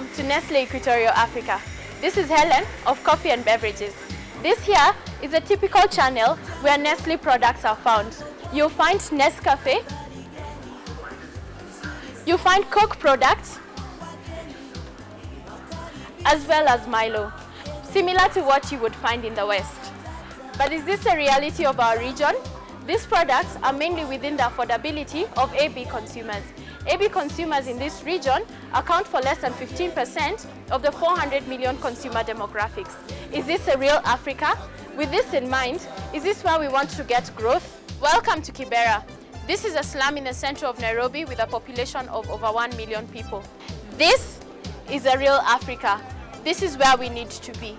Welcome to Nestle Equatorial Africa. This is Helen of Coffee and Beverages. This here is a typical channel where Nestle products are found. You'll find Nescafe, you'll find Coke products, as well as Milo, similar to what you would find in the West. But is this a reality of our region? These products are mainly within the affordability of AB consumers. AB consumers in this region account for less than 15% of the 400 million consumer demographics. Is this a real Africa? With this in mind, is this where we want to get growth? Welcome to Kibera. This is a slum in the center of Nairobi with a population of over 1 million people. This is a real Africa. This is where we need to be.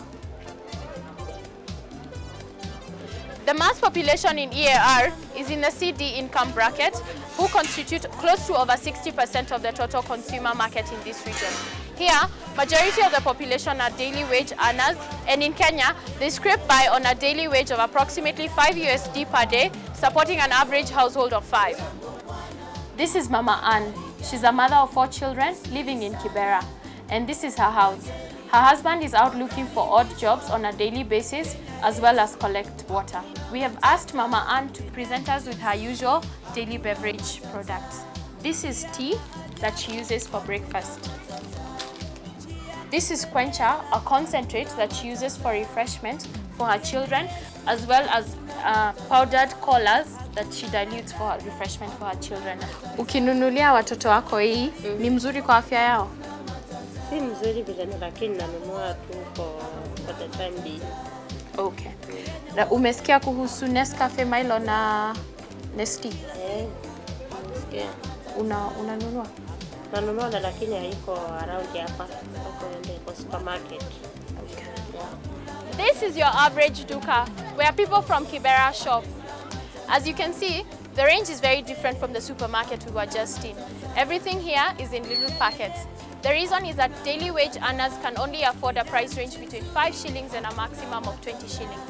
The mass population in EAR is in the CD income bracket, who constitute close to over 60% of the total consumer market in this region. Here, majority of the population are daily wage earners, and in Kenya, they scrape by on a daily wage of approximately 5 USD per day, supporting an average household of 5. This is Mama Ann. She's a mother of 4 children living in Kibera, and this is her house. Her husband is out looking for odd jobs on a daily basis, as well as collect water. We have asked Mama Ann to present us with her usual daily beverage products. This is tea that she uses for breakfast. This is Quencha, a concentrate that she uses for refreshment for her children, as well as powdered colas that she dilutes for her refreshment for her children. Ukinunulia watoto wako hii, ni mzuri kwa afya yao? Si mzuri vile, lakini nanunua tu for the time being. Okay. Na umesikia kuhusu Nescafe, Milo na Nestle? Umesikia. Unanunua? Nanunua na lakini haiko around hapa. Kwa supermarket. Okay. Yeah. This is your average duka, where people from Kibera shop. As you can see, the range is very different from the supermarket we were just in. Everything here is in little packets. The reason is that daily wage earners can only afford a price range between 5 shillings and a maximum of 20 shillings.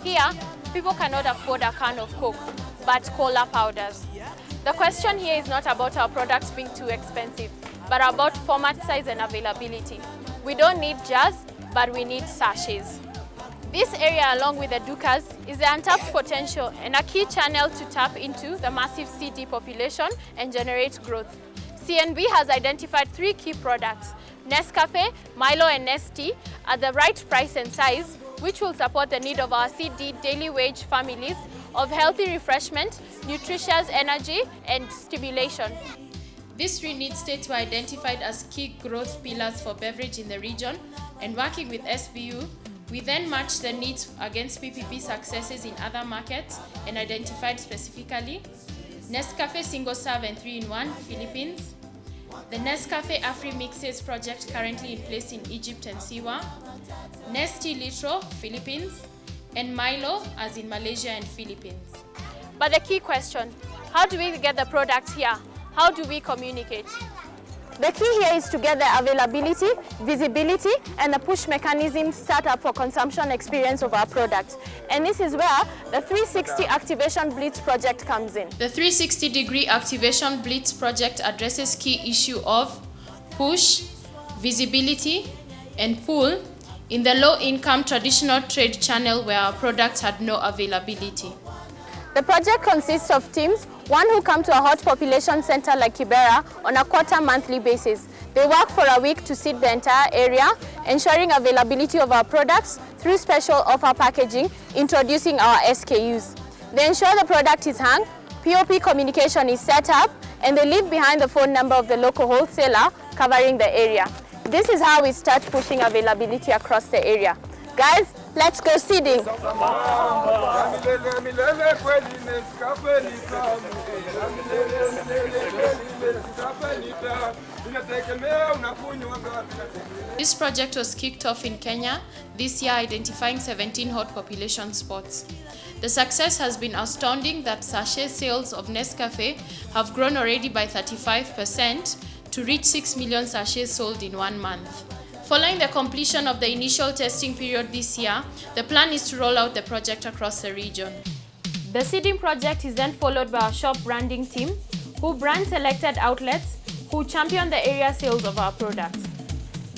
Here, people cannot afford a can of Coke, but cola powders. The question here is not about our products being too expensive, but about format size and availability. We don't need jars, but we need sachets. This area, along with the Dukas, is the untapped potential and a key channel to tap into the massive CD population and generate growth. CNB has identified 3 key products, Nescafe, Milo and Nestle, at the right price and size, which will support the need of our CD daily wage families of healthy refreshment, nutritious energy and stimulation. These 3 need states were identified as key growth pillars for beverage in the region, and working with SBU, we then matched the needs against PPP successes in other markets and identified specifically Nescafe Single Serve and 3-in-1, Philippines. The Nescafe Afri-Mixes project currently in place in Egypt and Siwa. Nestle Litro, Philippines. And Milo, as in Malaysia and Philippines. But the key question, how do we get the products here? How do we communicate? The key here is to get the availability, visibility, and the push mechanism set up for consumption experience of our products. And this is where the 360 Activation Blitz project comes in. The 360-degree Activation Blitz project addresses key issue of push, visibility, and pull in the low-income traditional trade channel where our products had no availability. The project consists of teams, one who come to a hot population center like Kibera on a quarter-monthly basis. They work for a week to seed the entire area, ensuring availability of our products through special offer packaging, introducing our SKUs. They ensure the product is hung, POP communication is set up, and they leave behind the phone number of the local wholesaler covering the area. This is how we start pushing availability across the area. Guys, let's go seeding. This project was kicked off in Kenya this year, identifying 17 hot population spots. The success has been astounding that sachet sales of Nescafe have grown already by 35% to reach 6 million sachets sold in 1 month. Following the completion of the initial testing period this year, the plan is to roll out the project across the region. The seeding project is then followed by our shop branding team, who brand selected outlets who champion the area sales of our products.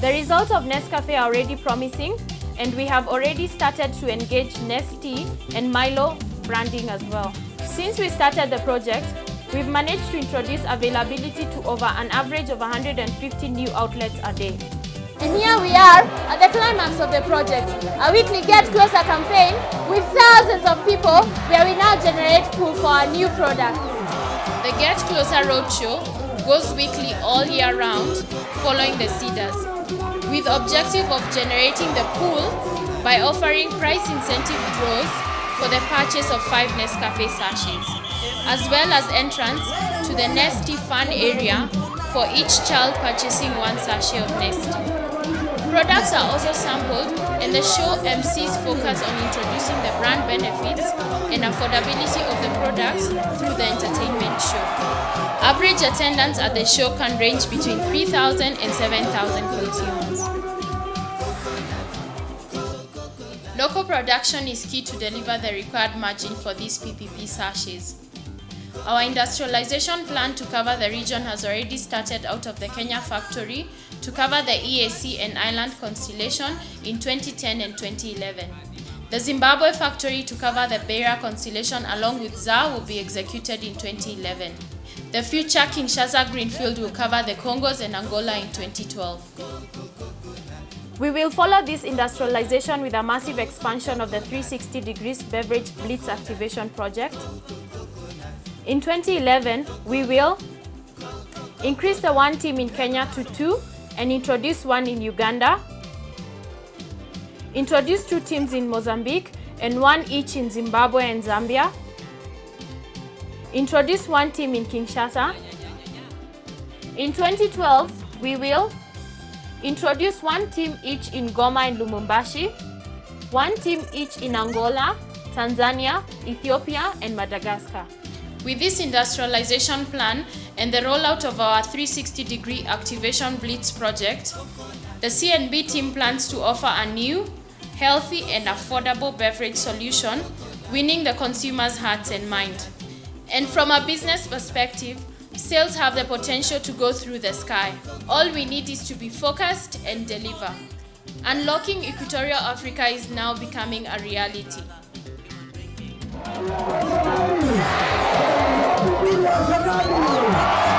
The results of Nescafe are already promising, and we have already started to engage Nestle and Milo branding as well. Since we started the project, we've managed to introduce availability to over an average of 150 new outlets a day. And here we are at the climax of the project, a weekly Get Closer campaign with thousands of people where we now generate pull for our new product. The Get Closer Roadshow goes weekly all year round following the Cedars, with the objective of generating the pool by offering price incentive draws for the purchase of 5 Nescafe sachets, as well as entrance to the Nestle fun area for each child purchasing 1 sachet of Nestle. Products are also sampled, and the show MCs focus on introducing the brand benefits and affordability of the products through the entertainment show. Average attendance at the show can range between 3,000 and 7,000 consumers. Local production is key to deliver the required margin for these PPP sachets. Our industrialization plan to cover the region has already started out of the Kenya factory to cover the EAC and Island Constellation in 2010 and 2011. The Zimbabwe factory to cover the Beira Constellation along with ZA will be executed in 2011. The future Kinshasa Greenfield will cover the Congos and Angola in 2012. We will follow this industrialization with a massive expansion of the 360 degrees beverage blitz activation project. In 2011, we will increase the 1 team in Kenya to 2 and introduce 1 in Uganda, introduce 2 teams in Mozambique and 1 each in Zimbabwe and Zambia, introduce 1 team in Kinshasa. In 2012, we will introduce 1 team each in Goma and Lumumbashi, 1 team each in Angola, Tanzania, Ethiopia and Madagascar. With this industrialization plan and the rollout of our 360-degree activation blitz project, the C&B team plans to offer a new, healthy and affordable beverage solution, winning the consumer's hearts and mind. And from a business perspective, sales have the potential to go through the sky. All we need is to be focused and deliver. Unlocking Equatorial Africa is now becoming a reality. We are